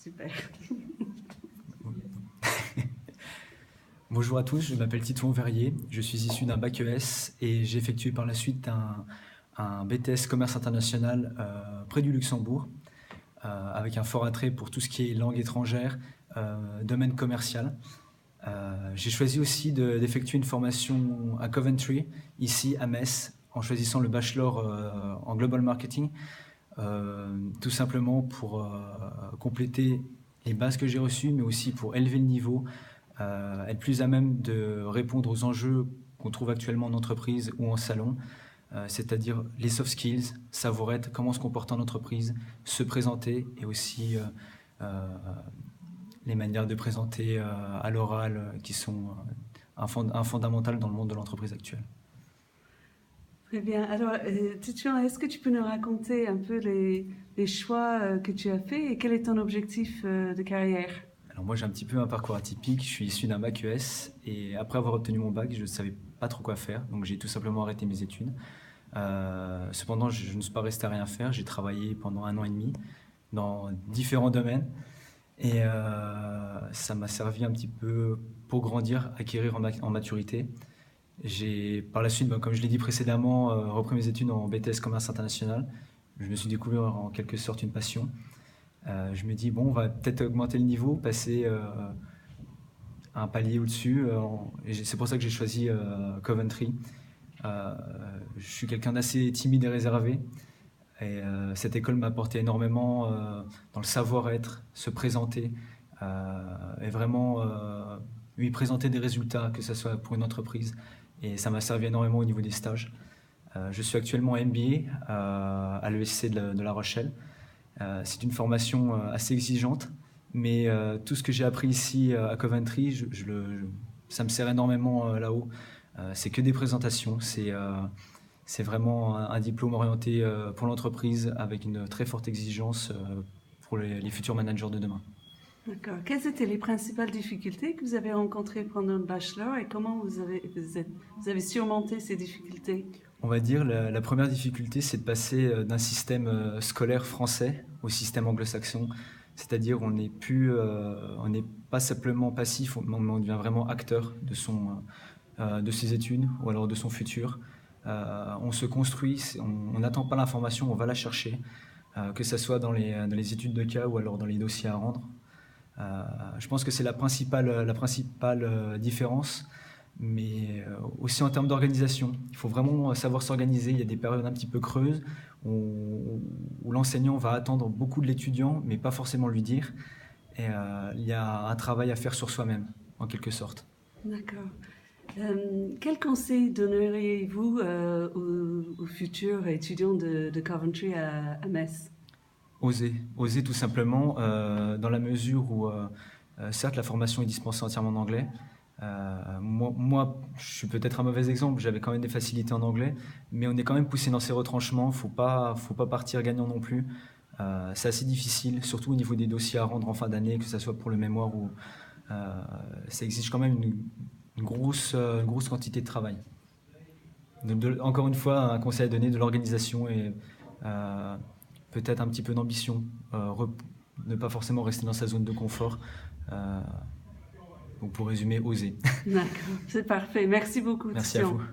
super. Bonjour à tous, je m'appelle Titouan Verrier, je suis issu d'un bac ES et j'ai effectué par la suite un BTS Commerce International près du Luxembourg, avec un fort attrait pour tout ce qui est langue étrangère, domaine commercial. J'ai choisi aussi d'effectuer une formation à Coventry, ici à Metz, en choisissant le bachelor en Global Marketing, tout simplement pour compléter les bases que j'ai reçues, mais aussi pour élever le niveau, être plus à même de répondre aux enjeux qu'on trouve actuellement en entreprise ou en salon, c'est-à-dire les soft skills, savoir être, comment se comporter en entreprise, se présenter et aussi les manières de présenter à l'oral qui sont un fondamental dans le monde de l'entreprise actuelle. Très bien. Alors, Titouan, est-ce que tu peux nous raconter un peu les choix que tu as faits et quel est ton objectif de carrière? Alors moi j'ai un petit peu un parcours atypique, je suis issu d'un bac ES et après avoir obtenu mon bac je ne savais pas trop quoi faire, donc j'ai tout simplement arrêté mes études. Cependant je ne suis pas resté à rien faire, j'ai travaillé pendant 1 an et demi dans différents domaines et ça m'a servi un petit peu pour grandir, acquérir en maturité. J'ai par la suite, comme je l'ai dit précédemment, repris mes études en BTS Commerce International. Je me suis découvert en quelque sorte une passion. Je me dis, bon, on va peut-être augmenter le niveau, passer un palier au-dessus. Et c'est pour ça que j'ai choisi Coventry. Je suis quelqu'un d'assez timide et réservé. Et cette école m'a apporté énormément dans le savoir-être, se présenter et vraiment lui présenter des résultats, que ce soit pour une entreprise. Et ça m'a servi énormément au niveau des stages. Je suis actuellement MBA à l'ESC de La Rochelle. C'est une formation assez exigeante, mais tout ce que j'ai appris ici à Coventry, ça me sert énormément là-haut. C'est que des présentations, c'est vraiment un diplôme orienté pour l'entreprise avec une très forte exigence pour les futurs managers de demain. D'accord. Quelles étaient les principales difficultés que vous avez rencontrées pendant le bachelor et comment vous avez surmonté ces difficultés? On va dire la première difficulté, c'est de passer d'un système scolaire français au système anglo-saxon. C'est-à-dire on n'est pas simplement passif, mais on devient vraiment acteur de ses études ou alors de son futur. On se construit, on n'attend pas l'information, on va la chercher, que ce soit dans les études de cas ou alors dans les dossiers à rendre. Je pense que c'est la principale différence. Mais aussi en termes d'organisation. Il faut vraiment savoir s'organiser. Il y a des périodes un petit peu creuses où l'enseignant va attendre beaucoup de l'étudiant, mais pas forcément lui dire. Et il y a un travail à faire sur soi-même, en quelque sorte. D'accord. Quel conseil donneriez-vous aux futurs étudiants de Coventry à Metz? Oser tout simplement, dans la mesure où, certes, la formation est dispensée entièrement en anglais. Moi, je suis peut-être un mauvais exemple, j'avais quand même des facilités en anglais, mais on est quand même poussé dans ces retranchements, faut pas partir gagnant non plus. C'est assez difficile, surtout au niveau des dossiers à rendre en fin d'année, que ce soit pour le mémoire ou ça exige quand même une grosse quantité de travail. Encore une fois, un conseil à donner, de l'organisation et peut-être un petit peu d'ambition, ne pas forcément rester dans sa zone de confort. Donc pour résumer, oser. D'accord, c'est parfait. Merci beaucoup, Merci à Titouan. vous.